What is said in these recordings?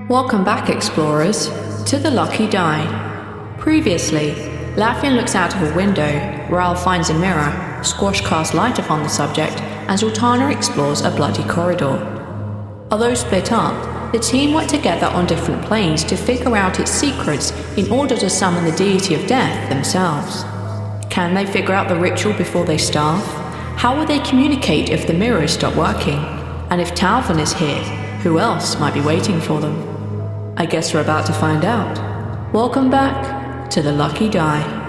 Welcome back, explorers, to the Lucky Die. Previously, Laffian looks out of a window, Rhal finds a mirror, Squash casts light upon the subject, and Zaltanna explores a bloody corridor. Although split up, the team work together on different planes to figure out its secrets in order to summon the deity of death themselves. Can they figure out the ritual before they starve? How will they communicate if the mirrors stop working? And if Talvin is here, who else might be waiting for them? I guess we're about to find out. Welcome back to the Lucky Die.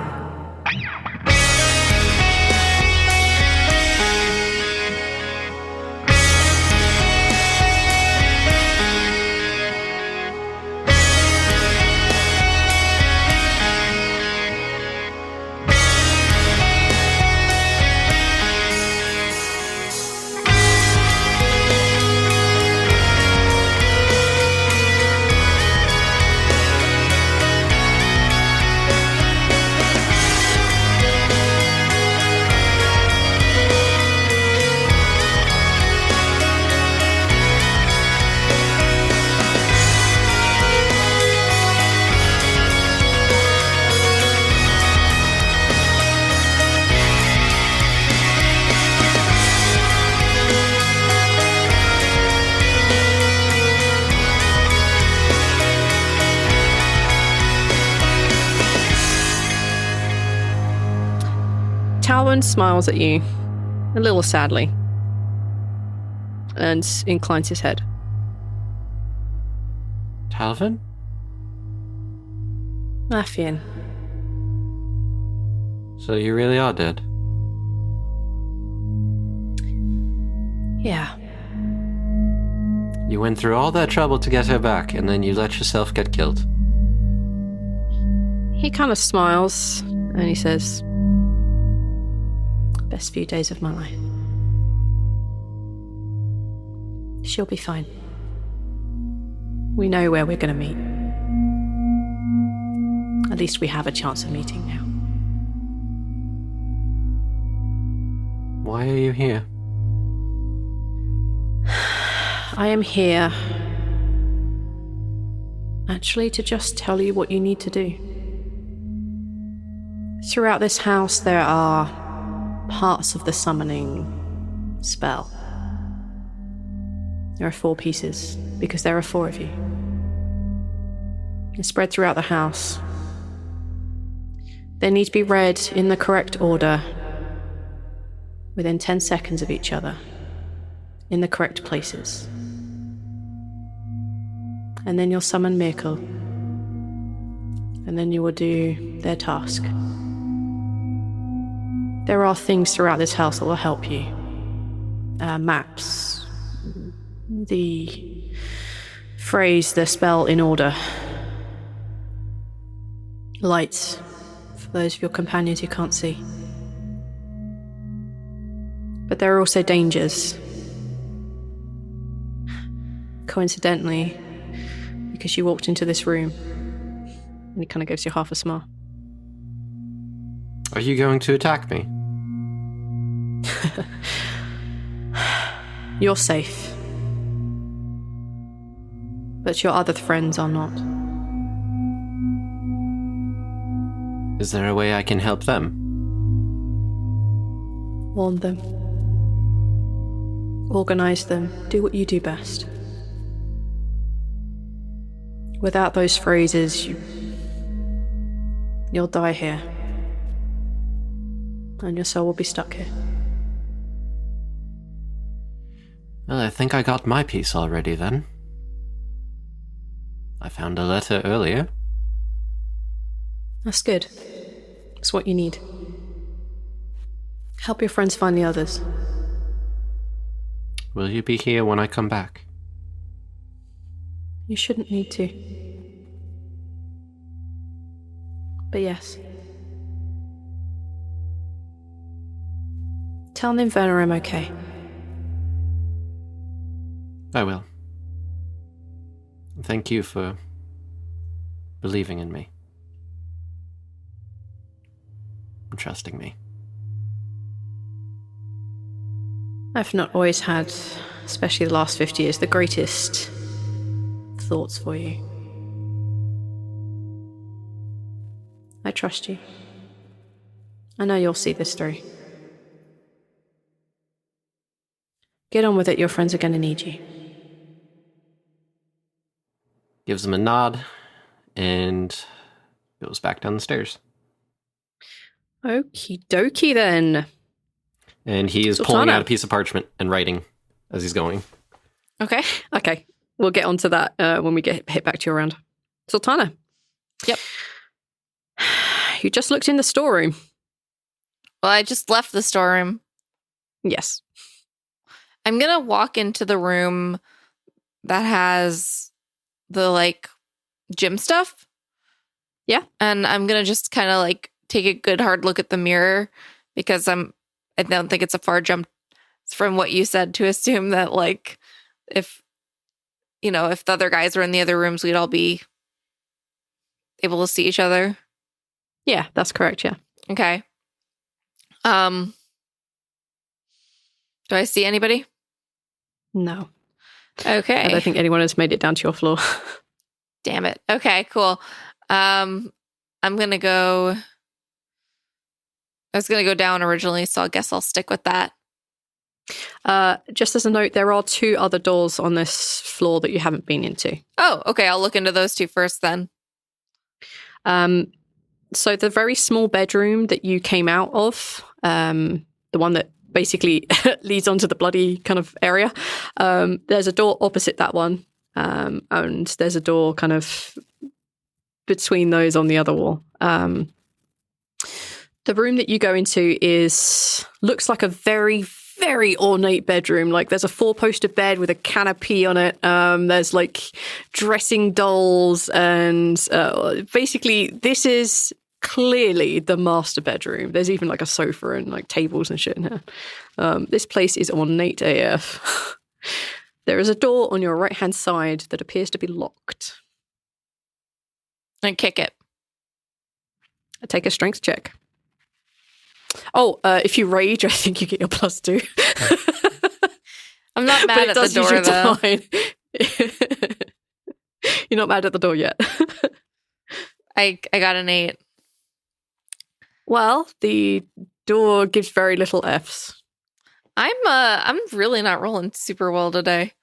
Talvin smiles at you, a little sadly, and inclines his head. Talvin? Laffian. So you really are dead? Yeah. You went through all that trouble to get her back, and then you let yourself get killed. He kind of smiles, and he says, best few days of my life. She'll be fine. We know where we're going to meet. At least we have a chance of meeting now. Why are you here? I am here, actually, to just tell you what you need to do. Throughout this house, there are parts of the summoning spell. There are 4 pieces, because there are 4 of you. They're spread throughout the house. They need to be read in the correct order, within 10 seconds of each other, in the correct places. And then you'll summon Miracle, and then you will do their task. There are things throughout this house that will help you. Maps, the phrase, the spell in order. Lights, for those of your companions who can't see. But there are also dangers. Coincidentally, because you walked into this room, and he kind of gives you half a smile. Are you going to attack me? You're safe. But your other friends are not. Is there a way I can help them? Warn them. Organize them. Do what you do best. Without those phrases, you'll die here. And your soul will be stuck here. Well, I think I got my piece already then. I found a letter earlier. That's good. It's what you need. Help your friends find the others. Will you be here when I come back? You shouldn't need to. But yes. Tell Ninverna I'm okay. I will. Thank you for believing in me. And trusting me. I've not always had, especially the last 50 years, the greatest thoughts for you. I trust you. I know you'll see this through. Get on with it, your friends are going to need you. Gives him a nod and goes back down the stairs. Okie dokie then. And he is pulling out a piece of parchment and writing as he's going. Okay. We'll get onto that when we hit back to your round. Zaltanna. Yep. You just looked in the storeroom. Well, I just left the storeroom. Yes. I'm going to walk into the room that has the, like, gym stuff. Yeah. And I'm going to just kind of, like, take a good hard look at the mirror because I don't think it's a far jump from what you said to assume that, like, if the other guys were in the other rooms, we'd all be able to see each other. Yeah, that's correct, yeah. Okay. Do I see anybody? No. Okay. I don't think anyone has made it down to your floor. Damn it. Okay, cool. I'm gonna go. I was gonna go down originally, so I guess I'll stick with that. Just as a note, there are 2 other doors on this floor that you haven't been into. Oh, okay. I'll look into those 2 first then. So the very small bedroom that you came out of, the one that basically leads onto the bloody kind of area, there's a door opposite that one, and there's a door kind of between those on the other wall. The room that you go into looks like a very, very ornate bedroom. Like there's a 4-poster bed with a canopy on it. There's like dressing dolls, and basically this is clearly the master bedroom. There's even like a sofa and like tables and shit in here. This place is ornate AF. There is a door on your right-hand side that appears to be locked. And kick it. Take a strength check. Oh, if you rage, I think you get your +2. I'm not mad at the door, though. You're not mad at the door yet. I got an 8. Well, the door gives very little Fs. I'm really not rolling super well today.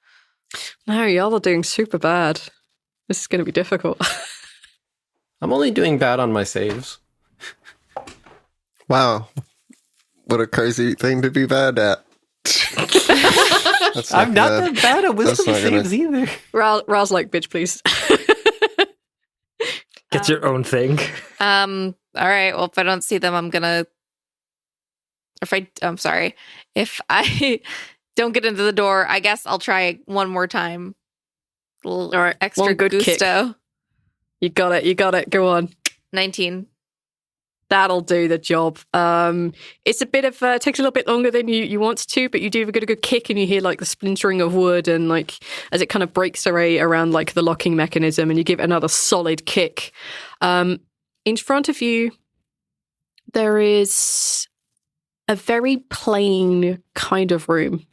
No, y'all are doing super bad. This is going to be difficult. I'm only doing bad on my saves. Wow. What a crazy thing to be bad at. I'm not that bad at wisdom saves either. Rhal's like, bitch, please. Get your own thing. All right. Well, if I don't see them, I'm sorry. If I don't get into the door, I guess I'll try one more time. All right. Extra one good gusto. Kick. You got it. Go on. 19. That'll do the job. It's a bit of takes a little bit longer than you want to, but you do a good kick, and you hear like the splintering of wood, and like as it kind of breaks away around like the locking mechanism, and you give it another solid kick. In front of you, there is a very plain kind of room.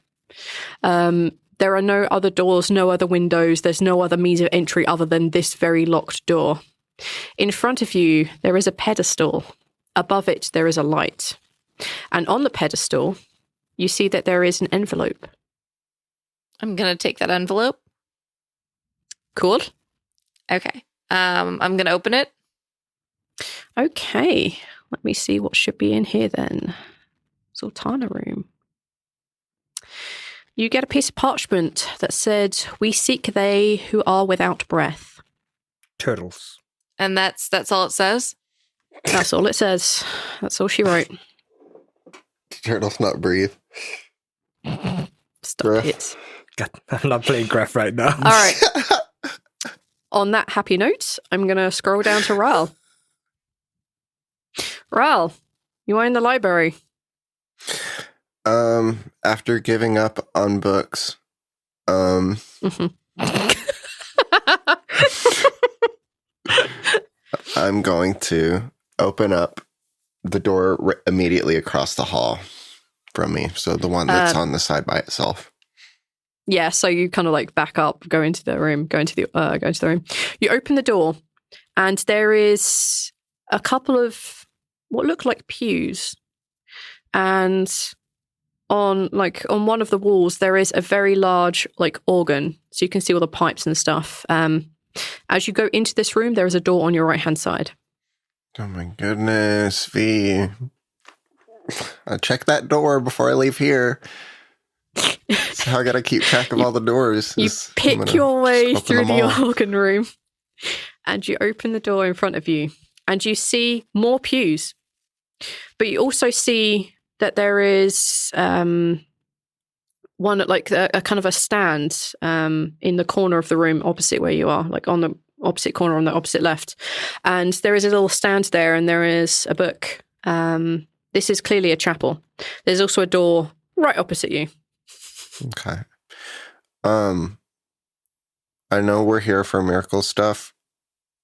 There are no other doors, no other windows. There's no other means of entry other than this very locked door. In front of you, there is a pedestal. Above it, there is a light. And on the pedestal, you see that there is an envelope. I'm going to take that envelope. Cool. Okay. I'm going to open it. Okay. Let me see what should be in here then. Zaltanna room. You get a piece of parchment that said, "We seek they who are without breath." Turtles. And that's all it says? That's all it says. That's all she wrote. Turtles not breathe. Stop Graph. it. God, I'm not playing Graph right now. All right. On that happy note, I'm going to scroll down to Rhal. Rhal, you are in the library. After giving up on books, Mhm. I'm going to open up the door immediately across the hall from me. So the one that's on the side by itself. Yeah, so you kind of like back up, go into the room. You open the door, and there is a couple of what look like pews, and on one of the walls there is a very large like organ, so you can see all the pipes and stuff. As you go into this room, there is a door on your right hand side. Oh my goodness, V. I check that door before I leave here. That's how I gotta keep track of all the doors. You pick your way through the organ room, and you open the door in front of you, and you see more pews. But you also see that there is one like a kind of a stand in the corner of the room opposite where you are, like on the opposite corner on the opposite left. And there is a little stand there, and there is a book. This is clearly a chapel. There's also a door right opposite you. Okay. I know we're here for miracle stuff.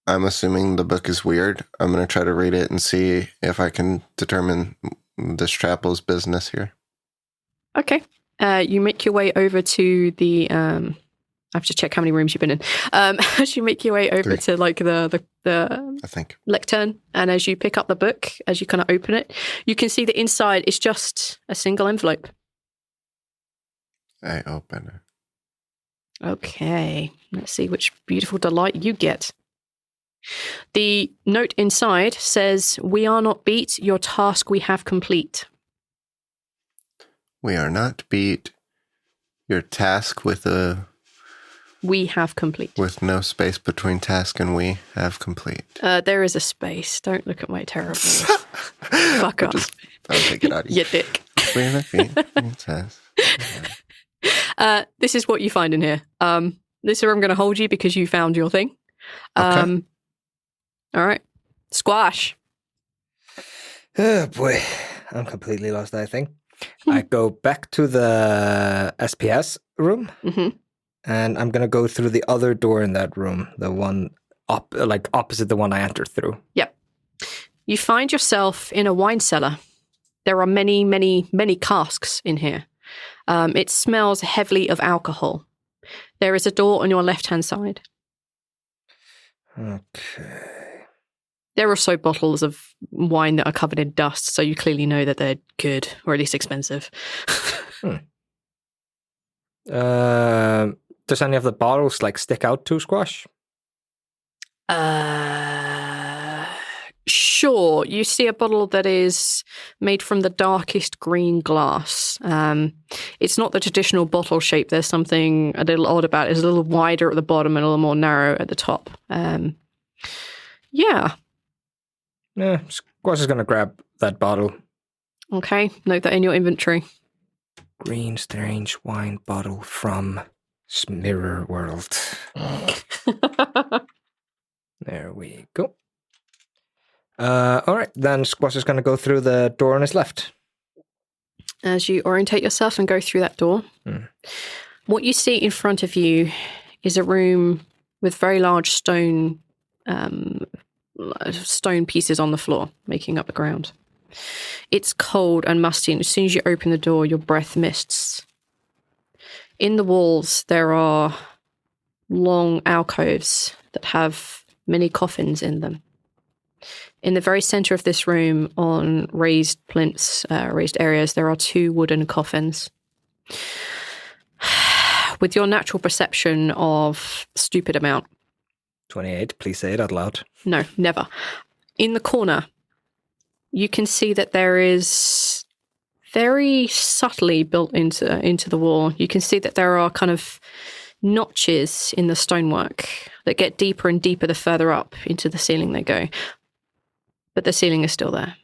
I'm assuming the book is weird. I'm going to try to read it and see if I can determine this chapel's business here. Okay. You make your way over to the... I have to check how many rooms you've been in. As you make your way over 3. to like the I think lectern, and as you pick up the book, as you kind of open it, you can see the inside is just a single envelope. I open it. Okay, let's see which beautiful delight you get. The note inside says, "We are not beat, your task we have complete." We are not beat. Your task with We have complete. With no space between task and we have complete. There is a space. Don't look at my terrible. Fuck up. I'll take it out of you. You dick. We are not beat. Your task. This is what you find in here. This is where I'm going to hold you because you found your thing. Okay. All right. Squash. Oh boy, I'm completely lost, I think. I go back to the SPS room, and I'm going to go through the other door in that room, the one opposite the one I entered through. Yep. You find yourself in a wine cellar. There are many, many, many casks in here. It smells heavily of alcohol. There is a door on your left-hand side. Okay. There are also bottles of wine that are covered in dust, so you clearly know that they're good, or at least expensive. Does any of the bottles stick out to Squash? Sure. You see a bottle that is made from the darkest green glass. It's not the traditional bottle shape. There's something a little odd about it. It's a little wider at the bottom and a little more narrow at the top. Yeah. Yeah, Squash is going to grab that bottle. Okay. Note that in your inventory. Green strange wine bottle from Mirror World. There we go. All right, then Squash is going to go through the door on his left. As you orientate yourself and go through that door, what you see in front of you is a room with very large stone pieces on the floor, making up the ground. It's cold and musty, and as soon as you open the door, your breath mists. In the walls, there are long alcoves that have many coffins in them. In the very center of this room, on raised plinths, raised areas, there are 2 wooden coffins. With your natural perception of stupid amount. 28, please say it out loud. No, never. In the corner, you can see that there is very subtly built into the wall. You can see that there are kind of notches in the stonework that get deeper and deeper the further up into the ceiling they go. But the ceiling is still there.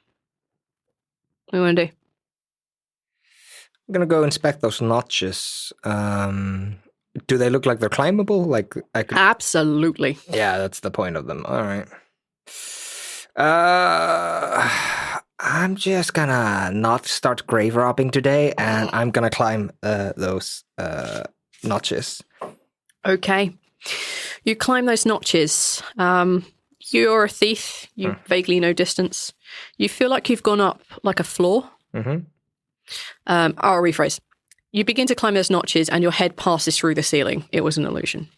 What do you want to do? I'm going to go inspect those notches. Do they look like they're climbable? Absolutely. Yeah, that's the point of them. All right. I'm just gonna not start grave robbing today, and I'm gonna climb those notches. Okay. You climb those notches. You're a thief. You vaguely know distance. You feel like you've gone up like a floor. Mm-hmm. I'll rephrase. You begin to climb those notches and your head passes through the ceiling. It was an illusion.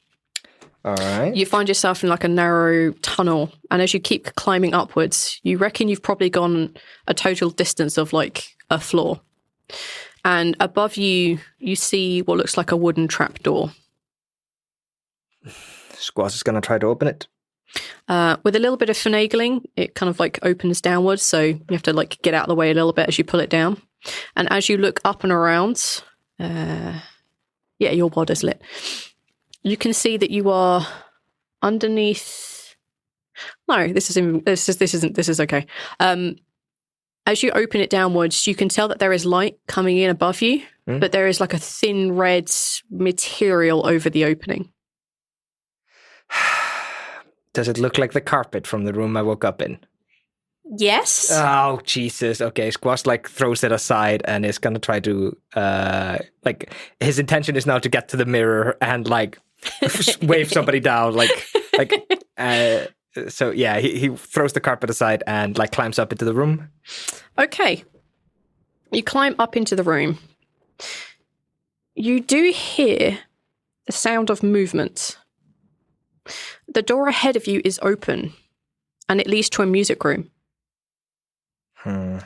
All right. You find yourself in like a narrow tunnel, and as you keep climbing upwards, you reckon you've probably gone a total distance of like a floor. And above you, you see what looks like a wooden trapdoor. Squash is going to try to open it. With a little bit of finagling, it kind of like opens downwards, so you have to like get out of the way a little bit as you pull it down. And as you look up and around, your wad is lit. You can see that you are underneath. No, this is okay. As you open it downwards, you can tell that there is light coming in above you, but there is like a thin red material over the opening. Does it look like the carpet from the room I woke up in? Yes. Oh, Jesus. Okay, Squash like throws it aside and is going to try to, his intention is now to get to the mirror and like wave somebody down. So yeah, he throws the carpet aside and like climbs up into the room. Okay. You climb up into the room. You do hear the sound of movement. The door ahead of you is open, and it leads to a music room. All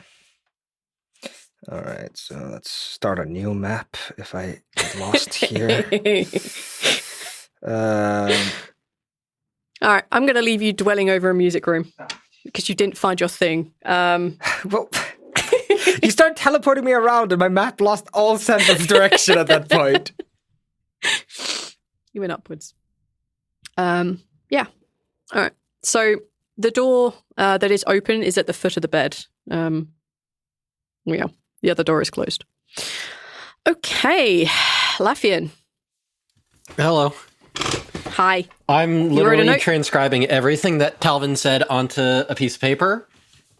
right, so let's start a new map if I get lost here. All right, I'm going to leave you dwelling over a music room because you didn't find your thing. Well, you start teleporting me around, and my map lost all sense of direction at that point. You went upwards. Yeah. All right. So the door that is open is at the foot of the bed. Yeah. The other door is closed. Okay. Laffian. Hello. Hi. I'm literally transcribing everything that Talvin said onto a piece of paper,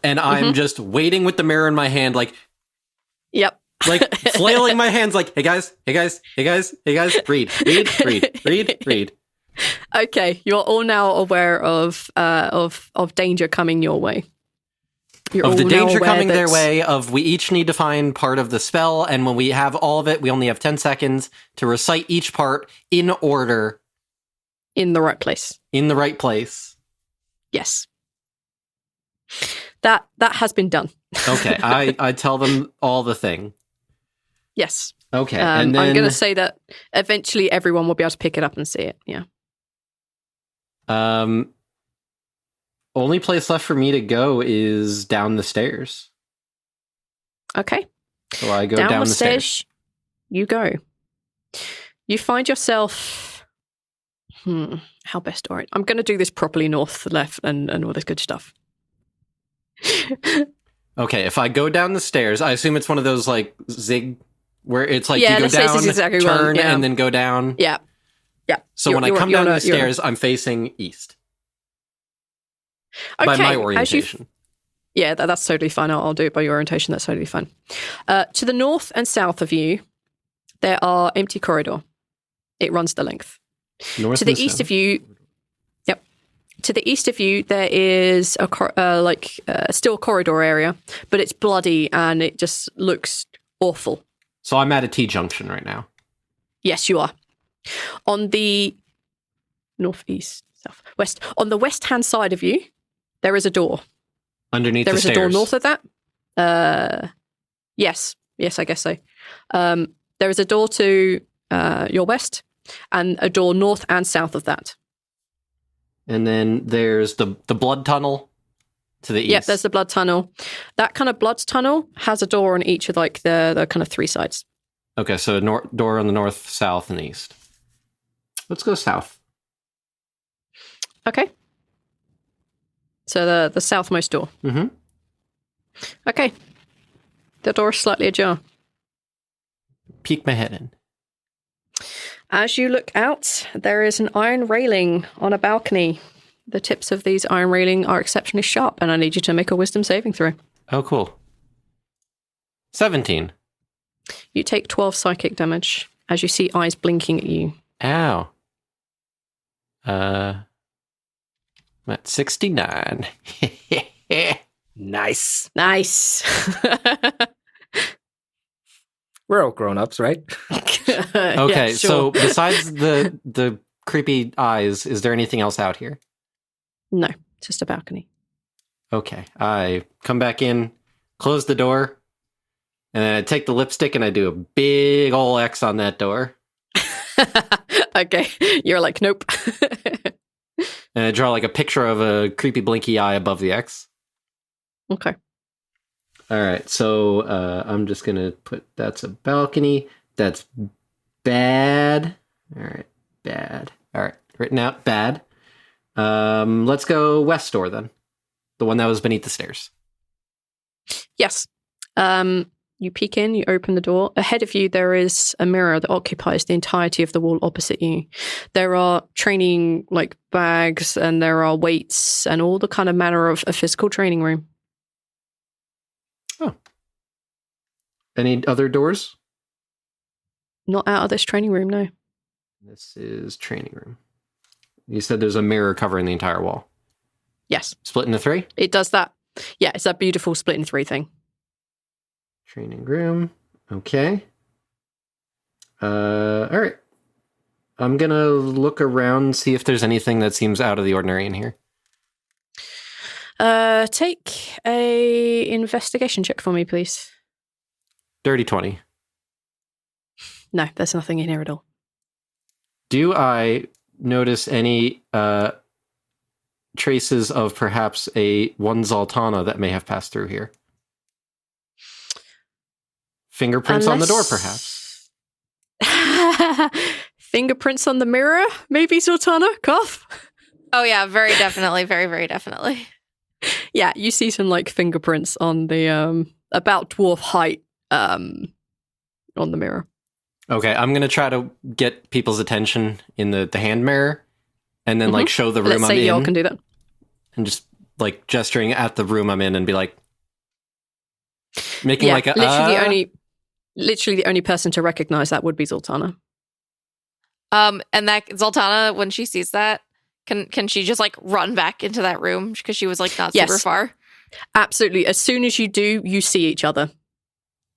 and I'm just waiting with the mirror in my hand, like, yep. Like flailing my hands, like, hey guys, read. Okay, you're all now aware of danger coming your way. Of the danger coming their way, of we each need to find part of the spell, and when we have all of it, we only have 10 seconds to recite each part in order. In the right place. In the right place. Yes. That has been done. Okay, I tell them all the thing. Yes. Okay, and then... I'm going to say that eventually everyone will be able to pick it up and see it, yeah. Only place left for me to go is down the stairs. Okay. So I go down the stairs. You go. You find yourself... how best to orient? I'm going to do this properly, north, left, and all this good stuff. Okay, if I go down the stairs, I assume it's one of those, like, zig... Where it's like you go down, exactly turn, and then go down. Yeah. Yeah. So when I come down the stairs, I'm facing east. Okay. By my orientation. Yeah, that's totally fine. I'll do it by your orientation. That's totally fine. To the north and south of you, there are empty corridor. It runs the length. North to the east of you, yep. To the east of you, there is a still corridor area, but it's bloody and it just looks awful. So I'm at a T-junction right now. Yes, you are. On the northeast, southwest, on the west-hand side of you, there is a door. Underneath the stairs? There is a door north of that. Yes, I guess so. There is a door to your west and a door north and south of that. And then there's the blood tunnel to the east. Yep, there's the blood tunnel. That kind of blood tunnel has a door on each of like the kind of three sides. Okay, so a door on the north, south, and east. Let's go south. Okay. So the southmost door. Mm-hmm. Okay. The door is slightly ajar. Peek my head in. As you look out, there is an iron railing on a balcony. The tips of these iron railing are exceptionally sharp, and I need you to make a wisdom saving throw. Oh, cool. 17. You take 12 psychic damage as you see eyes blinking at you. Ow. I'm at 69. Nice. Nice. We're all grown-ups, right? Okay, so besides the creepy eyes, is there anything else out here? No, just a balcony. Okay, I come back in, close the door, and then I take the lipstick and I do a big ol' X on that door. Okay, you're like, nope. And I draw like a picture of a creepy blinky eye above the X. Okay. All right, so I'm just going to put that's a balcony. That's bad. All right, bad. All right, written out, bad. Let's go west door then. The one that was beneath the stairs. Yes. You peek in, you open the door. Ahead of you, there is a mirror that occupies the entirety of the wall opposite you. There are training like bags and there are weights and all the kind of manner of a physical training room. Oh. Any other doors? Not out of this training room, no. This is training room. You said there's a mirror covering the entire wall. Yes. Split into 3? It does that. Yeah, it's that beautiful split in 3 thing. Training room. Okay. All right. I'm going to look around, see if there's anything that seems out of the ordinary in here. Take a investigation check for me, please. Dirty 20. No, there's nothing in here at all. Do I notice any traces of perhaps one Zaltanna that may have passed through here? Fingerprints on the door, perhaps? Fingerprints on the mirror? Maybe, Zaltanna? Cough? Oh, yeah, very definitely. Very, very definitely. Yeah, you see some, like, fingerprints on the, about dwarf height, on the mirror. Okay, I'm going to try to get people's attention in the hand mirror and then, like, show the room I'm in. Let's say y'all can do that. And just, like, gesturing at the room I'm in and be like, making like a... Literally the only person to recognize that would be Zaltanna. And that Zaltanna, when she sees that, can she just like run back into that room because she was like not super far? Absolutely. As soon as you do, you see each other.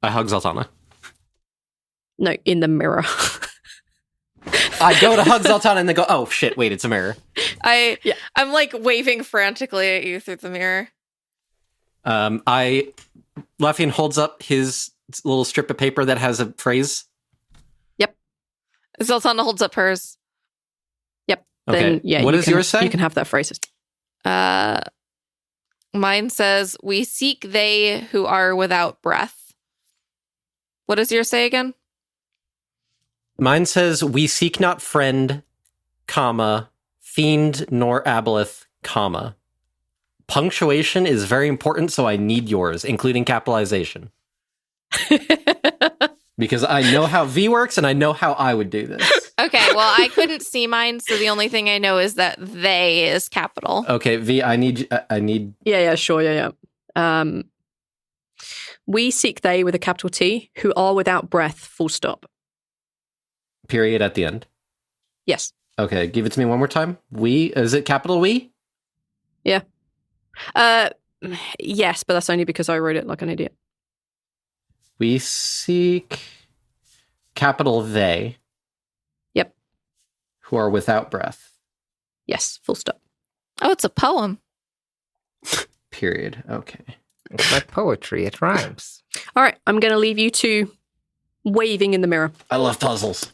I hug Zaltanna. No, in the mirror. I go to hug Zaltanna and then go, oh shit, wait, it's a mirror. I'm like waving frantically at you through the mirror. Laffian holds up his little strip of paper that has a phrase. Yep. Zaltanna holds up hers. Yep. Okay. Then, yeah, what does yours say? You can have that phrase. Mine says, "We seek they who are without breath." What does yours say again? Mine says, "We seek not friend, comma, fiend nor aboleth, comma. Punctuation is very important, so I need yours, including capitalization." Because I know how V works and I know how I would do this. Okay, well, I couldn't see mine, so the only thing I know is that they is capital. Okay, V, I need... Yeah, sure, yeah. We seek they with a capital T who are without breath, full stop. Period at the end. Yes. Okay, give it to me one more time. We, is it capital we? Yeah. Yes, but that's only because I wrote it like an idiot. We seek capital they. Yep. Who are without breath. Yes, full stop. Oh, it's a poem. Period. Okay. It's like poetry. It rhymes. All right, I'm going to leave you two waving in the mirror. I love puzzles.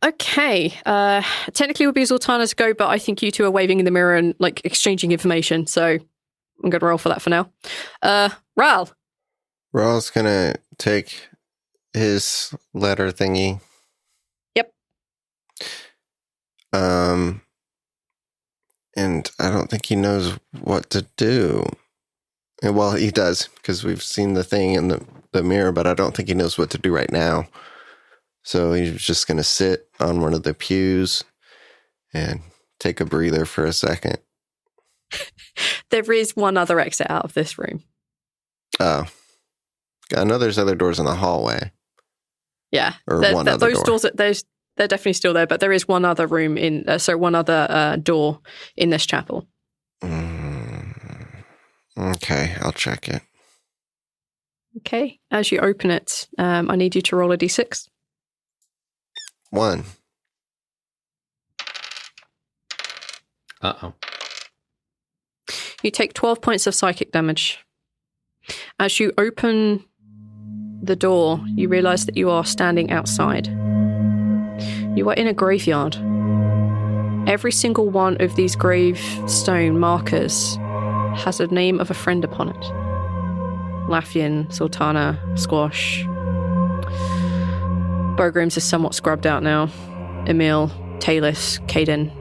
Okay. Technically it would be Zaltanna's go, but I think you two are waving in the mirror and like exchanging information, so I'm going to roll for that for now. Rhal. Rhal's gonna take his letter thingy. Yep. And I don't think he knows what to do. And, well, he does, because we've seen the thing in the mirror, but I don't think he knows what to do right now. So he's just gonna sit on one of the pews and take a breather for a second. There is one other exit out of this room. Oh. I know there's other doors in the hallway. Yeah. Or one other those door. doors, they're definitely still there, but there is one other room one other door in this chapel. Okay, I'll check it. Okay. As you open it, I need you to roll a d6. 1. Uh-oh. You take 12 points of psychic damage. As you open the door, you realize that you are standing outside. You are in a graveyard. Every single one of these gravestone markers has a name of a friend upon it. Laffian, Zaltanna, Squash. Bogrooms is somewhat scrubbed out now. Emil, Talus, Caden,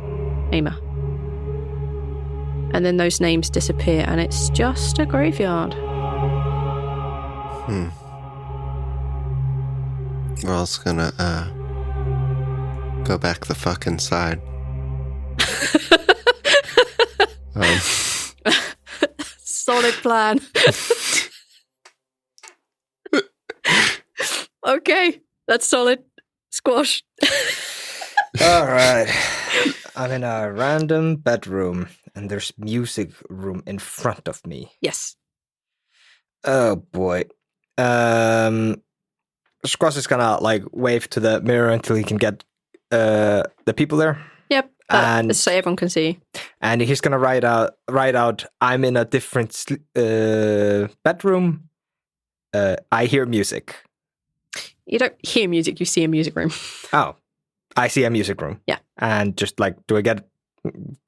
Ama. And then those names disappear, and it's just a graveyard. Rhal's gonna go back the fuck inside. Solid plan. Okay, that's solid. Squash. All right. I'm in a random bedroom, and there's music room in front of me. Yes. Oh boy. Squash is gonna like wave to the mirror until he can get the people there. Yep. And So everyone can see. And he's gonna write out. I'm in a different bedroom. I hear music. You don't hear music, you see a music room. Oh, I see a music room. Yeah. And just like,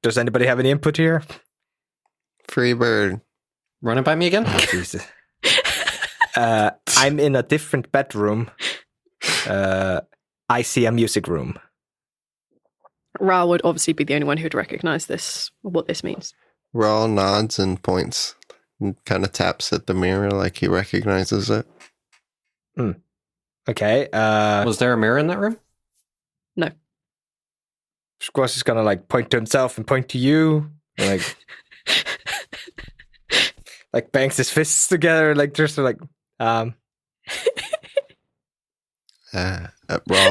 does anybody have any input here? Free bird. Run it by me again? Oh, Jesus. I'm in a different bedroom. I see a music room. Rhal would obviously be the only one who'd recognize this, or what this means. Rhal nods and points and kind of taps at the mirror like he recognizes it. Okay. Was there a mirror in that room? No. Squash is gonna like point to himself and point to you. Like, like bangs his fists together, like just like, Rhal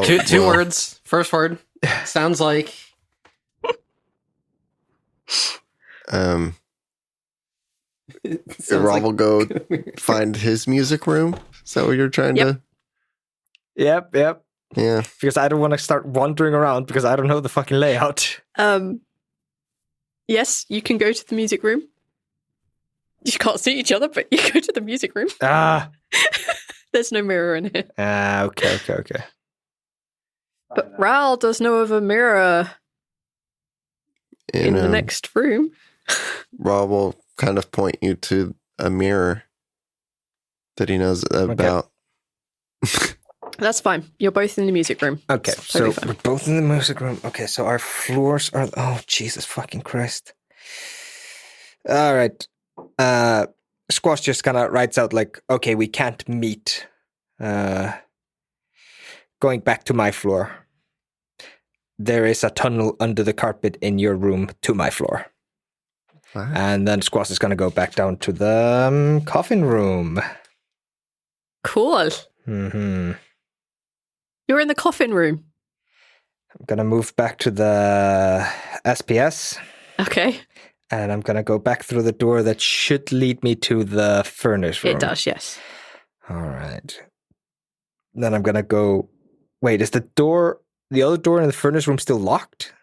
Two will- words. First word. Sounds like... Rhal like- will go find his music room. Is that what you're trying to? Yep. Yeah. Because I don't want to start wandering around because I don't know the fucking layout. Yes, you can go to the music room. You can't see each other, but you go to the music room. There's no mirror in here. Okay. But Rhal does know of a mirror in the next room. Rhal will kind of point you to a mirror that he knows about. That's fine. You're both in the music room. Okay, It's totally so fine. we're both in the music room. Okay, so our floors are... Oh, Jesus fucking Christ. All right. Squash just kind of writes out like, okay, we can't meet. Going back to my floor. There is a tunnel under the carpet in your room to my floor. Wow. And then Squash is going to go back down to the coffin room. Cool. Mm-hmm. You're in the coffin room. I'm going to move back to the SPS. Okay. And I'm going to go back through the door that should lead me to the furnace room. It does, yes. All right. Then I'm going to go... Wait, is the other door in the furnace room still locked?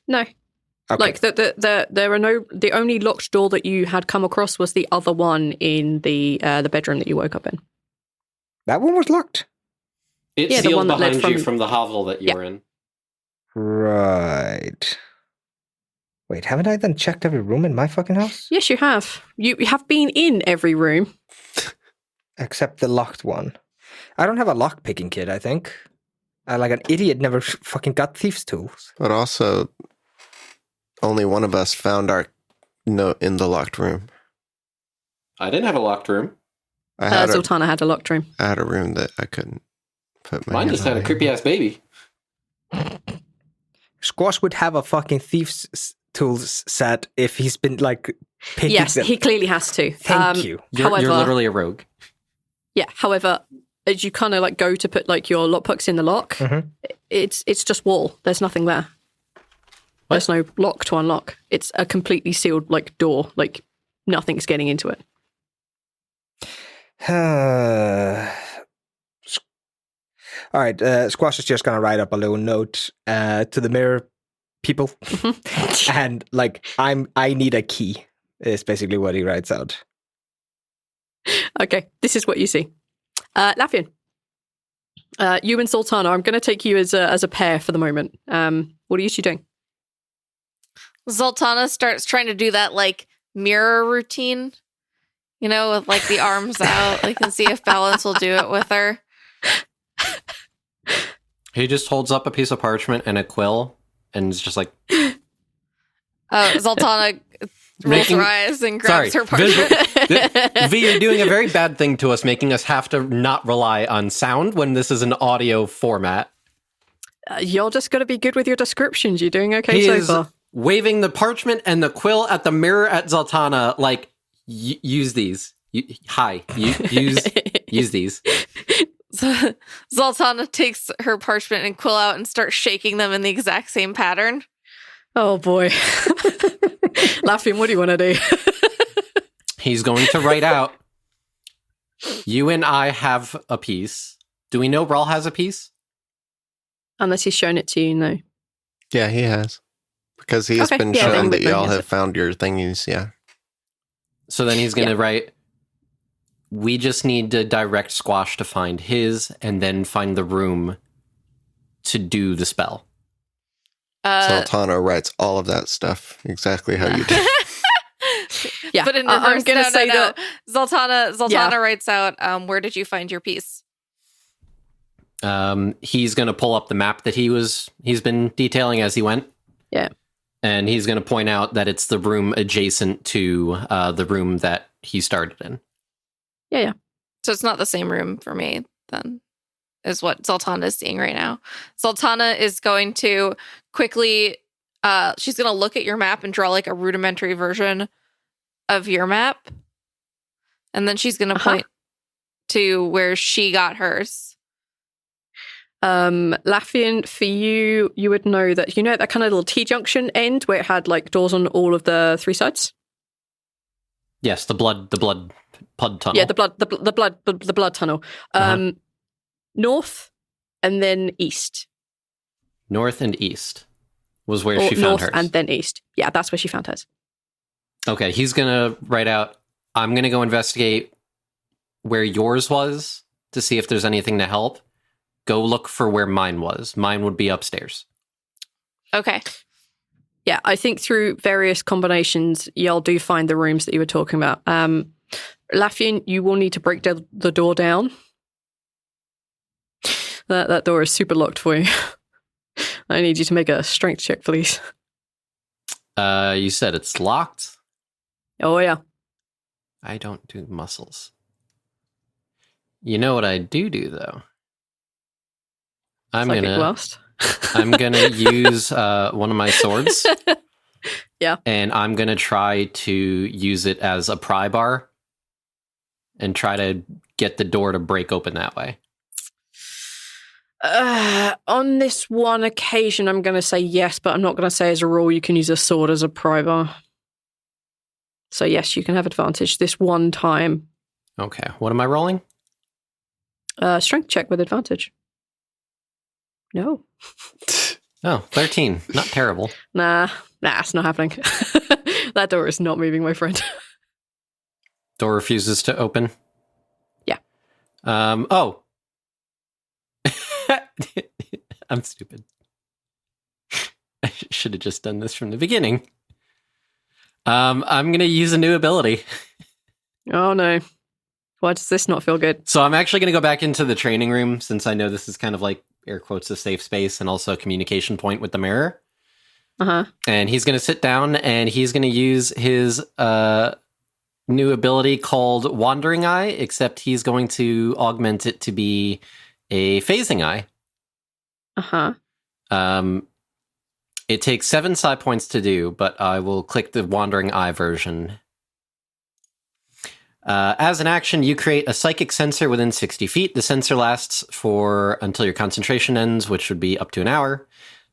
No. Okay. Like, there are no... The only locked door that you had come across was the other one in the bedroom that you woke up in. That one was locked? It's Yeah, the sealed one that led behind you from- from the hovel that you Yeah. were in. Right. Wait, haven't I then checked every room in my fucking house? Yes, you have. You have been in every room. Except the locked one. I don't have a lock-picking kit, I think. I, like an idiot, never fucking got thieves' tools. But also, only one of us found our note in the locked room. I didn't have a locked room. I had Zaltanna had a locked room. a room that I couldn't put my Mine hand just had on a creepy ass baby. Squash would have a fucking thieves' tools set if he's been, like, picking Yes, them. he clearly has to. Thank you. You're However, literally a rogue. yeah. However, as you kind of like go to put like your lockpicks in the lock, Mhm. it's just wall. There's nothing there. There's no lock to unlock. It's a completely sealed like door. Like nothing's getting into it. All right, Squash is just gonna write up a little note to the mirror people, and like I need a key. Is basically what he writes out. Okay, this is what you see. Laffian, you and Zaltanna, I'm going to take you as a pair for the moment. What are you two doing? Zaltanna starts trying to do that like mirror routine, with like the arms out, like and see if Balance will do it with her. He just holds up a piece of parchment and a quill and is just like... Zaltanna rolls her eyes and grabs her parchment. V, you're doing a very bad thing to us, making us have to not rely on sound when this is an audio format. You're just going to be good with your descriptions. You're doing okay so far. Waving the parchment and the quill at the mirror at Zaltanna, like, use these. Use these. Zaltanna takes her parchment and quill out and starts shaking them in the exact same pattern. Oh boy. Laffian, what do you want to do? He's going to write out, you and I have a piece. Do we know Rhal has a piece? Unless he's shown it to you, no. Yeah, he has. Because he's been shown that y'all have found your thingies, yeah. So then he's going to write, we just need to direct Squash to find his and then find the room to do the spell. Zaltanna writes all of that stuff exactly how you did. Yeah, but in reverse, I'm going to say that Zaltanna writes out, where did you find your piece? He's going to pull up the map that he's been detailing as he went. Yeah. And he's going to point out that it's the room adjacent to the room that he started in. Yeah. So it's not the same room for me, then, is what Zaltanna is seeing right now. Zaltanna is going to quickly, she's going to look at your map and draw like a rudimentary version of your map. And then she's going to point to where she got hers. Laffian, for you would know that, that kind of little T-junction end where it had like doors on all of the three sides? Yes, the blood tunnel. Yeah, the blood tunnel. North and then east. North and east was where she found hers. North and then east. Yeah, that's where she found hers. Okay, he's going to write out, I'm going to go investigate where yours was to see if there's anything to help. Go look for where mine was. Mine would be upstairs. Okay. Yeah, I think through various combinations, y'all do find the rooms that you were talking about. Laffian, you will need to break the door down. That door is super locked for you. I need you to make a strength check, please. You said it's locked? Oh, yeah. I don't do muscles. You know what I do, though? I'm gonna use one of my swords. Yeah. And I'm gonna try to use it as a pry bar and try to get the door to break open that way. On this one occasion, I'm going to say yes, but I'm not going to say as a rule you can use a sword as a pry bar. So yes, you can have advantage this one time. Okay. What am I rolling? Strength check with advantage. No. Oh, 13. Not terrible. Nah, it's not happening. That door is not moving, my friend. Door refuses to open? Yeah. Oh. I'm stupid. I should have just done this from the beginning. I'm going to use a new ability. Oh, no. Why does this not feel good? So I'm actually going to go back into the training room since I know this is kind of like, air quotes, a safe space and also a communication point with the mirror. Uh-huh. And he's going to sit down and he's going to use his new ability called Wandering Eye, except he's going to augment it to be a phasing eye. Uh-huh. It takes 7 psi points to do, but I will click the Wandering Eye version. As an action, you create a psychic sensor within 60 feet. The sensor lasts until your concentration ends, which would be up to an hour.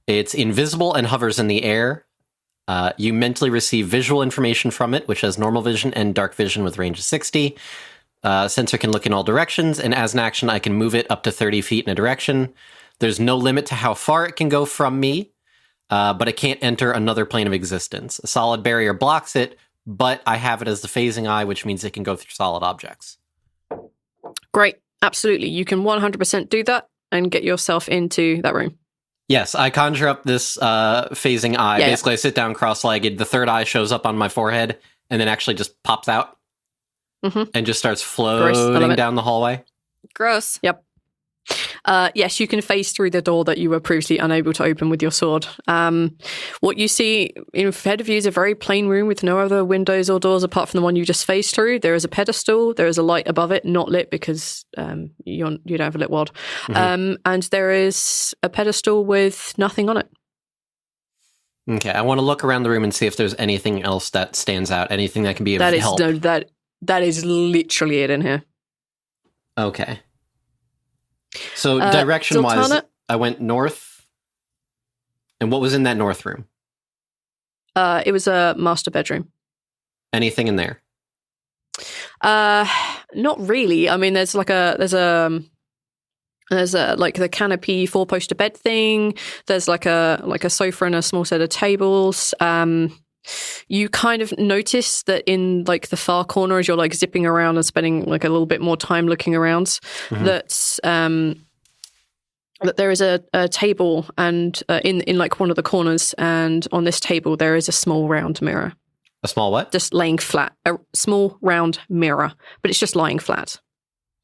It's invisible and hovers in the air. You mentally receive visual information from it, which has normal vision and dark vision with range of 60. Sensor can look in all directions, and as an action, I can move it up to 30 feet in a direction. There's no limit to how far it can go from me, but it can't enter another plane of existence. A solid barrier blocks it, but I have it as the phasing eye, which means it can go through solid objects. Great. Absolutely. You can 100% do that and get yourself into that room. Yes, I conjure up this phasing eye. Yeah, Basically, I sit down cross-legged. The third eye shows up on my forehead and then actually just pops out and just starts floating down the hallway. Gross. Yep. Yes, you can phase through the door that you were previously unable to open with your sword. What you see ahead of you is a very plain room with no other windows or doors apart from the one you just phased through. There is a pedestal. There is a light above it, not lit because you don't have a lit wad. And there is a pedestal with nothing on it. Okay, I want to look around the room and see if there's anything else that stands out, anything that can be of help. That is literally it in here. Okay. So direction-wise, Zaltanna? I went north. And what was in that north room? It was a master bedroom. Anything in there? Not really. I mean, there's a like the canopy 4-poster bed thing. There's like a sofa and a small set of tables. You kind of notice that in like the far corner as you're like zipping around and spending like a little bit more time looking around, that there is a table and in like one of the corners, and on this table there is a small round mirror. A small what? Just laying flat. A small round mirror, but it's just lying flat.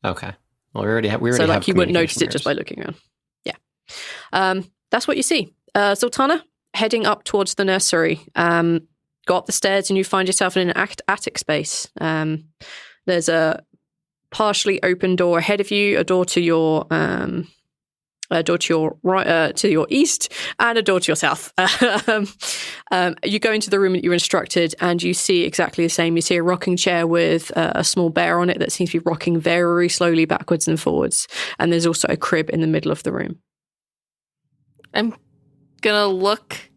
Okay. Well, we already have you wouldn't notice it just by looking around. Yeah. That's what you see. Zaltanna, heading up towards the nursery. Go up the stairs and you find yourself in an attic space. There's a partially open door ahead of you, a door to your right, to your east, and a door to your south. You go into the room that you're instructed, and you see exactly the same. You see a rocking chair with a small bear on it that seems to be rocking very slowly backwards and forwards. And there's also a crib in the middle of the room. I'm gonna look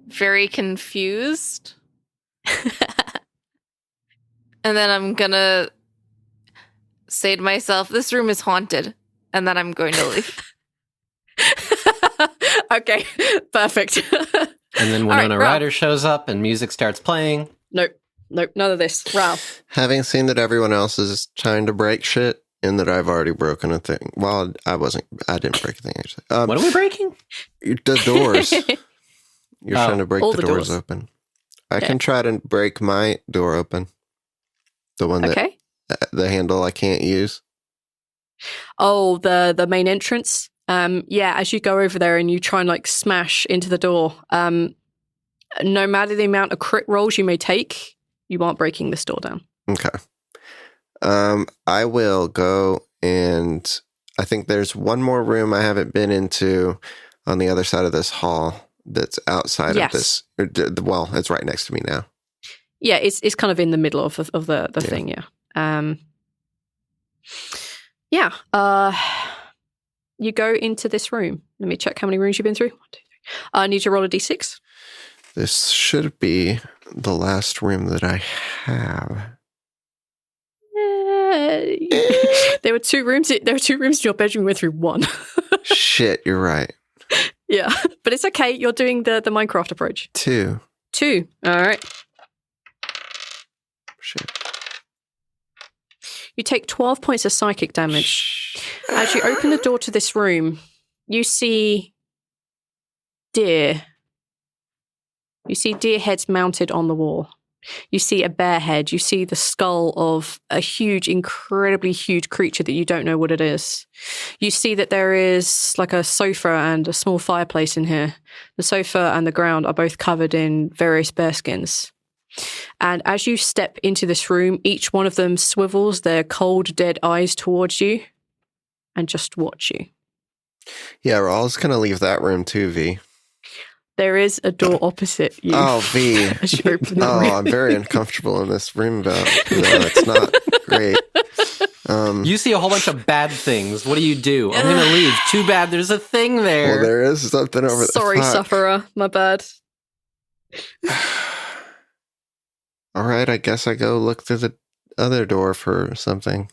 very confused. And then I'm gonna say to myself, this room is haunted. And then I'm going to leave. Okay, perfect. And then Winona Ryder shows up and music starts playing. Nope, none of this. Rhal. Having seen that everyone else is trying to break shit and that I've already broken a thing. Well, I didn't break a thing, actually. What are we breaking? The doors. You're trying to break all the doors open. I can try to break my door open. The one that, the handle I can't use. Oh, the main entrance. Yeah, as you go over there and you try and like smash into the door, no matter the amount of crit rolls you may take, you aren't breaking this door down. Okay. I will go, and I think there's one more room I haven't been into on the other side of this hall that's outside of this. Well, it's right next to me now. Yeah, it's kind of in the middle of the thing, yeah. You go into this room. Let me check how many rooms you've been through. 1, 2, 3. I need to roll a d6. This should be the last room that I have. There were 2 rooms. There were 2 rooms in your bedroom. We went through 1. Shit, you're right. Yeah, but it's okay. You're doing the Minecraft approach. 2. All right. Shit. You take 12 points of psychic damage. As you open the door to this room, you see deer. You see deer heads mounted on the wall. You see a bear head. You see the skull of a huge, incredibly huge creature that you don't know what it is. You see that there is like a sofa and a small fireplace in here. The sofa and the ground are both covered in various bear skins. And as you step into this room, each one of them swivels their cold, dead eyes towards you and just watch you. Yeah, Rhal's going to leave that room too, V. There is a door opposite you. Oh, V. As you open the room. I'm very uncomfortable in this room, though. No, it's not great. You see a whole bunch of bad things. What do? I'm going to leave. Too bad there's a thing there. Well, there is something over there. Sorry, sufferer. My bad. All right, I guess I go look through the other door for something.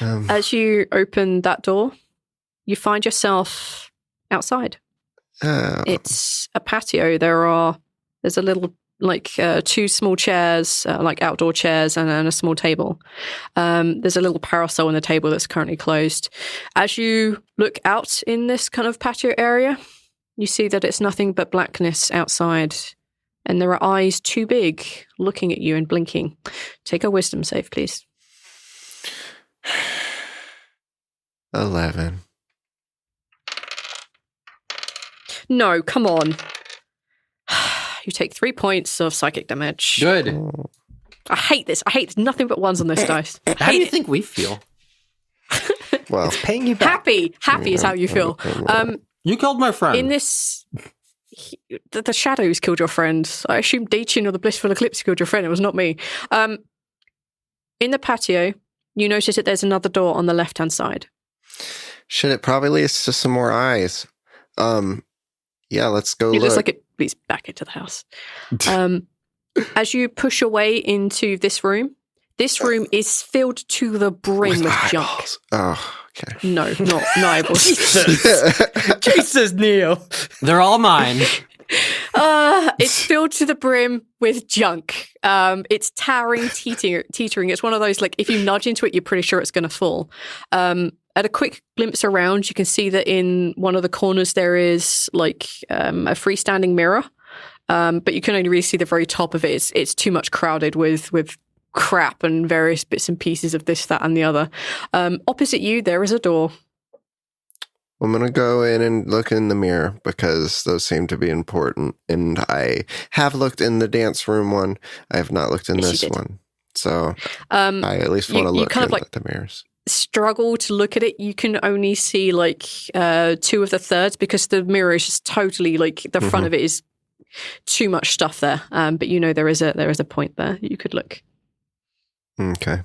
As you open that door, you find yourself outside. It's a patio. There's a little, like, 2 small chairs, like outdoor chairs, and a small table. There's a little parasol on the table that's currently closed. As you look out in this kind of patio area, you see that it's nothing but blackness outside, and there are eyes too big looking at you and blinking. Take a wisdom save, please. 11. No, come on. You take 3 points of psychic damage. Good. I hate this. Nothing but ones on this dice. How do you think we feel? Well, Paying you back. Happy is how you feel. You killed my friend. In this, the shadows killed your friend. I assume Daichin or the Blissful Eclipse killed your friend. It was not me. In the patio, you notice that there's another door on the left-hand side. shit, it probably leads to some more eyes. Yeah, let's go It look. looks like it leads back into the house. As you push your way into this room is filled to the brim with junk. Oh, okay. No, not eyeballs. Jesus, Neil. They're all mine. It's filled to the brim with junk. It's towering, teetering. It's one of those, like, if you nudge into it, you're pretty sure it's going to fall. At a quick glimpse around, you can see that in one of the corners there is, like, a freestanding mirror. But you can only really see the very top of it. It's too much crowded with crap and various bits and pieces of this, that, and the other. Opposite you, there is a door. I'm going to go in and look in the mirror because those seem to be important. And I have looked in the dance room one. I have not looked in this one. So I at least want to look in the mirrors. Struggle to look at it. You can only see, like, 2 of the thirds because the mirror is just totally, like, the front of it is too much stuff there. But you know there is a point there you could look. Okay.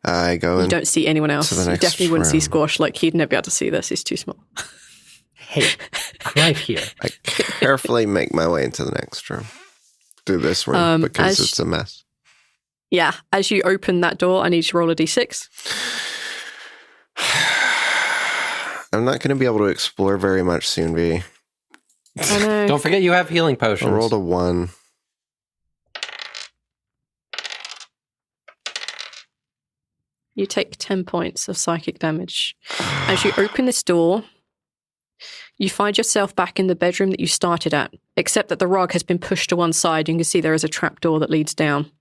I go You don't see anyone else. You definitely wouldn't see room. Squash. Like, he'd never be able to see this. He's too small. Hey, I'm right here. I carefully make my way into the next room. Through this room because it's a mess. Yeah. As you open that door, I need you to roll a d6. I'm not going to be able to explore very much soon, V. I know. Don't forget you have healing potions. I rolled a 1. You take 10 points of psychic damage. As you open this door, you find yourself back in the bedroom that you started at, except that the rug has been pushed to one side. You can see there is a trap door that leads down.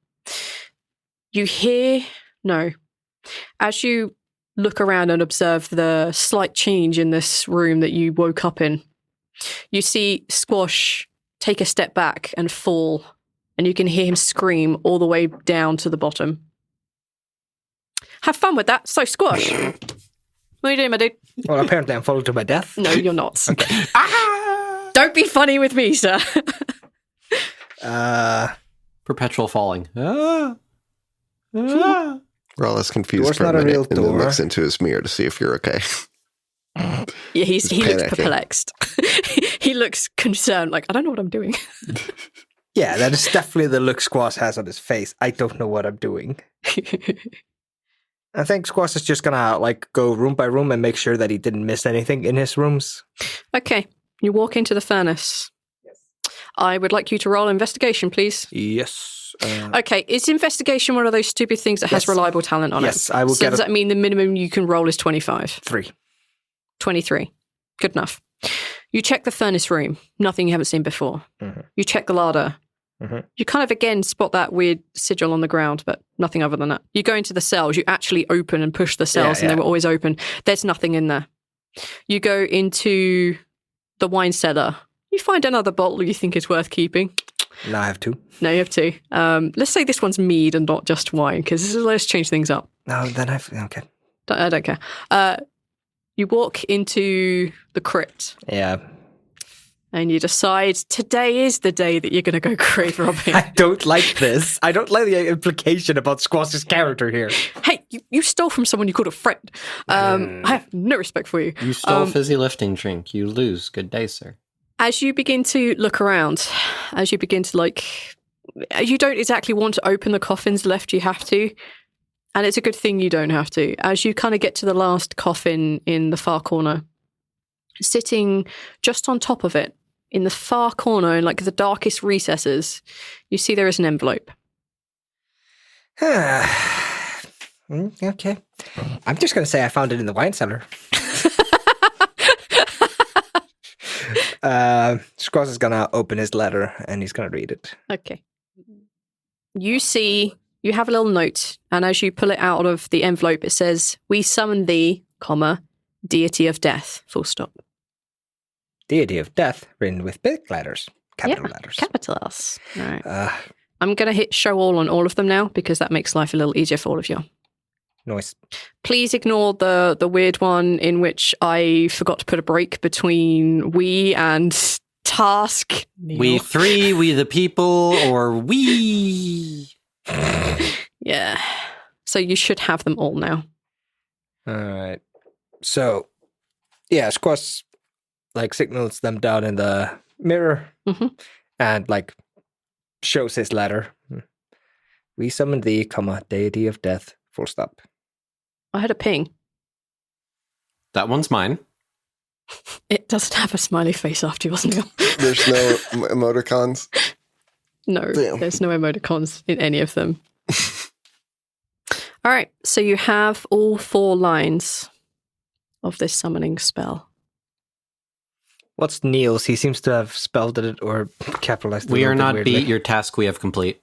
As you look around and observe the slight change in this room that you woke up in, you see Squash take a step back and fall, and you can hear him scream all the way down to the bottom. Have fun with that. So, Squash. What are you doing, my dude? Well, apparently I'm falling to my death. No, you're not. Okay. Don't be funny with me, sir. Perpetual falling. Rhal is confused Door's for not a a minute real and then door. looks into his mirror to see if you're okay. Yeah, he looks panicking. perplexed. He looks concerned, like, I don't know what I'm doing. Yeah, that is definitely the look Squash has on his face. I don't know what I'm doing. I think Squash is just gonna, like, go room by room and make sure that he didn't miss anything in his rooms. Okay, you walk into the furnace. Yes. I would like you to roll investigation, please. Yes. Okay, is investigation one of those stupid things that has Yes. reliable talent on it? Yes, I will So get does that mean the minimum you can roll is 25? 3. 23. Good enough. You check the furnace room. Nothing you haven't seen before. Mm-hmm. You check the larder. Mm-hmm. You kind of, again, spot that weird sigil on the ground, but nothing other than that. You go into the cells. You actually open and push the cells, and they were always open. There's nothing in there. You go into the wine cellar. You find another bottle you think is worth keeping. Now I have 2. No, you have 2. Let's say this one's mead and not just wine, because let's change things up. No, then okay. I don't care. You walk into the crypt. Yeah. And you decide today is the day that you're going to go grave robbing. I don't like this. I don't like the implication about Squash's character here. Hey, you stole from someone you called a friend. I have no respect for you. You stole fizzy lifting drink. You lose. Good day, sir. As you begin to look around, as you begin to, like, you don't exactly want to open the coffins left you have to. And it's a good thing you don't have to. As you kind of get to the last coffin in the far corner, sitting just on top of it, in the far corner, in like the darkest recesses, you see there is an envelope. Okay. I'm just going to say I found it in the wine cellar. Squash is going to open his letter and he's going to read it. Okay. You have a little note, and as you pull it out of the envelope, it says, "We summon thee, comma, deity of death, full stop." Deity of death, written with big letters, capital letters. Capitals. All right. I'm going to hit show all on all of them now, because that makes life a little easier for all of you. Nice. Please ignore the weird one in which I forgot to put a break between we and task. Neil. We three, we the people, or we. Yeah. So you should have them all now. All right. So, yeah, Squash like signals them down in the mirror and like shows his letter. We summon thee, comma, deity of death, full stop. I had a ping. That one's mine. It doesn't have a smiley face after you, wasn't it? There's no emoticons. No, Damn. there's no emoticons in any of them. All right, so you have all 4 lines of this summoning spell. What's Neil's? He seems to have spelled it or capitalized it. We a are little not bit weirdly. beat. Your task we have complete.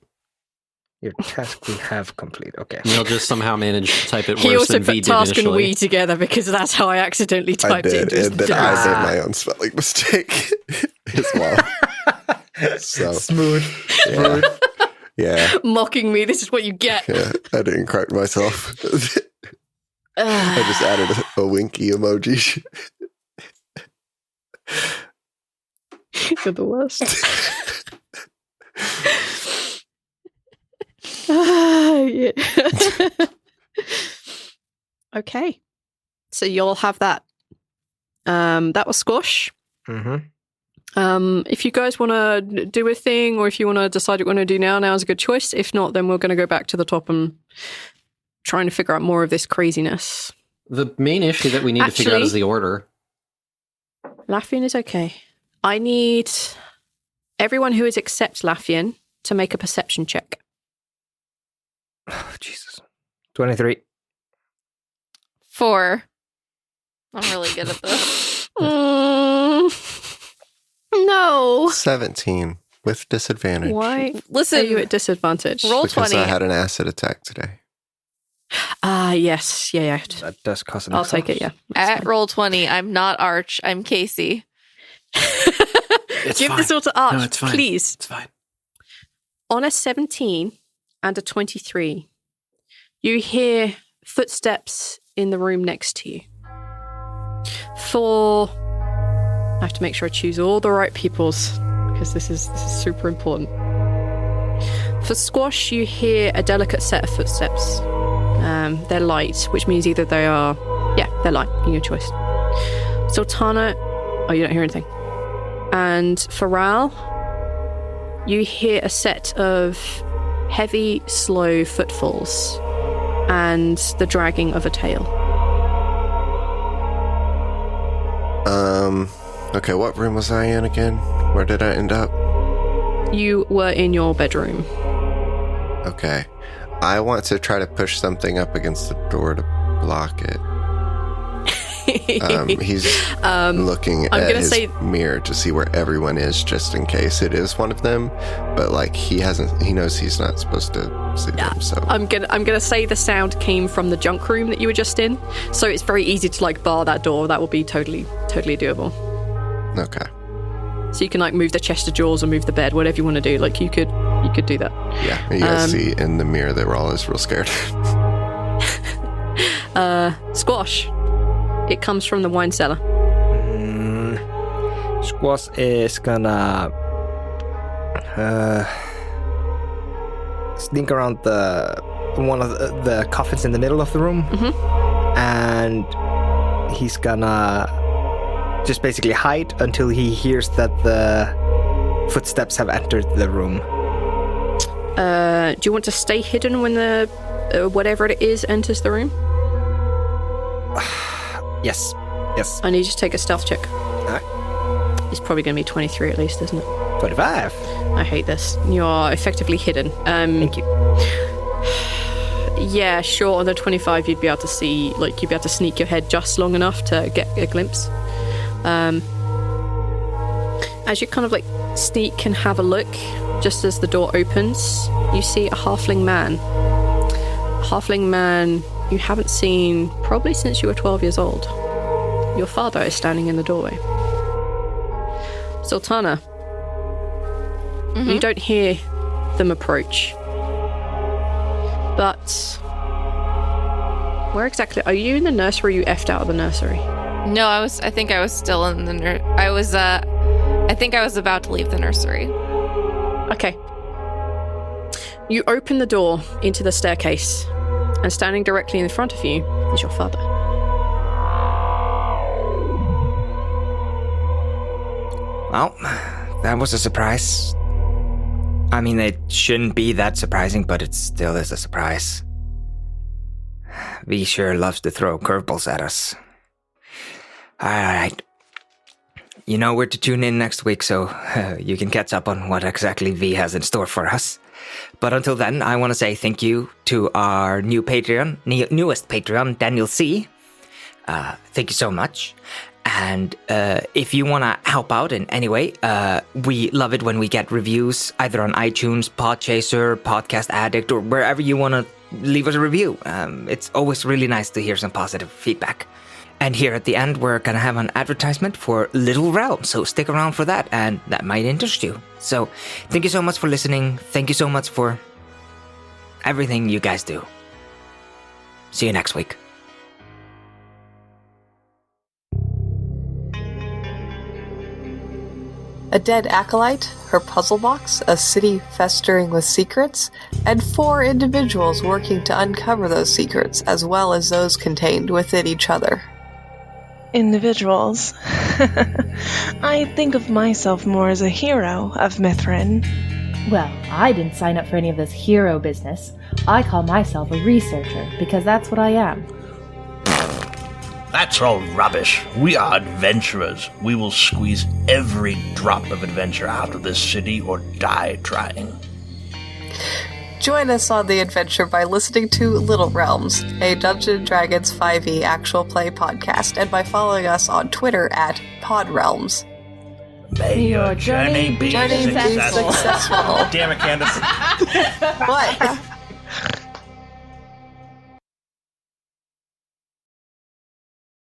Your task we have complete. Okay. Neil just somehow managed to type it He worse also than V put did task and initially. we together because that's how I accidentally I typed did, it. and then I made my own spelling mistake as well. So Smooth. yeah. Yeah, Mocking me, this is what you get. yeah, I didn't correct myself. I just added a winky emoji. You're the worst. Yeah. Okay. So you'll have that. That was Squash. Mm-hmm. If you guys want to do a thing, or if you want to decide what you want to do now is a good choice. If not, then we're going to go back to the top and trying to figure out more of this craziness. The main issue that we need to figure out Actually- is the order. Laffian is okay. I need everyone who is except Laffian to make a perception check. Oh, Jesus. 23. 4. I'm really good at this. No. 17 with disadvantage. Why Listen, are you at disadvantage? roll Because 20. I had an acid attack today. Yes. Yeah. That does cost an I'll take it, yeah. At roll 20, I'm not Arch. I'm Casey. It's Give fine. this all to Arch, No, it's fine. please. It's fine. On a 17 and a 23, you hear footsteps in the room next to you. I have to make sure I choose all the right peoples, because this is super important. For Squash, you hear a delicate set of footsteps. They're light, which means either they are... Yeah, they're light, in your choice. Zaltanna... Oh, you don't hear anything. And for Rhal, you hear a set of heavy, slow footfalls and the dragging of a tail. Okay, what room was I in again? Where did I end up? You were in your bedroom. Okay. I want to try to push something up against the door to block it. He's looking I'm at gonna his say- mirror to see where everyone is, just in case it is one of them. But like he knows he's not supposed to see them. So I'm gonna say the sound came from the junk room that you were just in, so it's very easy to like bar that door. That will be totally doable. okay. So you can like move the chest of drawers or move the bed, whatever you want to do. Like you could do that. Yeah, you guys see in the mirror that Rhal is real scared. Squash. It comes from the wine cellar. Squash is gonna sneak around one of the coffins in the middle of the room, and he's gonna just basically hide until he hears that the footsteps have entered the room. Do you want to stay hidden when the whatever it is enters the room? Yes. I need you to take a stealth check. Alright. It's probably going to be 23 at least, isn't it? 25. I hate this. You are effectively hidden. Thank you. Yeah, sure. On the 25, you'd be able to see, like, you'd be able to sneak your head just long enough to get a glimpse. As you kind of like sneak and have a look, just as the door opens, you see a halfling man. A halfling man you haven't seen probably since you were 12 years old. Your father is standing in the doorway. Zaltanna, you don't hear them approach. But where exactly are you in the nursery? You effed out of the nursery. No, I think I was still in the I think I was about to leave the nursery. Okay. You open the door into the staircase, and standing directly in front of you is your father. Well, that was a surprise. I mean, it shouldn't be that surprising, but it still is a surprise. V sure loves to throw curveballs at us. Alright. You know where to tune in next week, so you can catch up on what exactly V has in store for us. But until then, I want to say thank you to our newest Patreon, Daniel C. Thank you so much. And if you want to help out in any way, we love it when we get reviews, either on iTunes, Podchaser, Podcast Addict, or wherever you want to leave us a review. It's always really nice to hear some positive feedback. And here at the end, we're going to have an advertisement for Little Realm, so stick around for that, and that might interest you. So thank you so much for listening. Thank you so much for everything you guys do. See you next week. A dead acolyte, her puzzle box, a city festering with secrets, and 4 individuals working to uncover those secrets, as well as those contained within each other. Individuals. I think of myself more as a hero of Mithrin. Well, I didn't sign up for any of this hero business. I call myself a researcher, because that's what I am. That's all rubbish. We are adventurers. We will squeeze every drop of adventure out of this city or die trying. Join us on the adventure by listening to Little Realms, a Dungeons & Dragons 5e actual play podcast, and by following us on Twitter at PodRealms. May your journey be successful. successful. Damn it, Candace. What?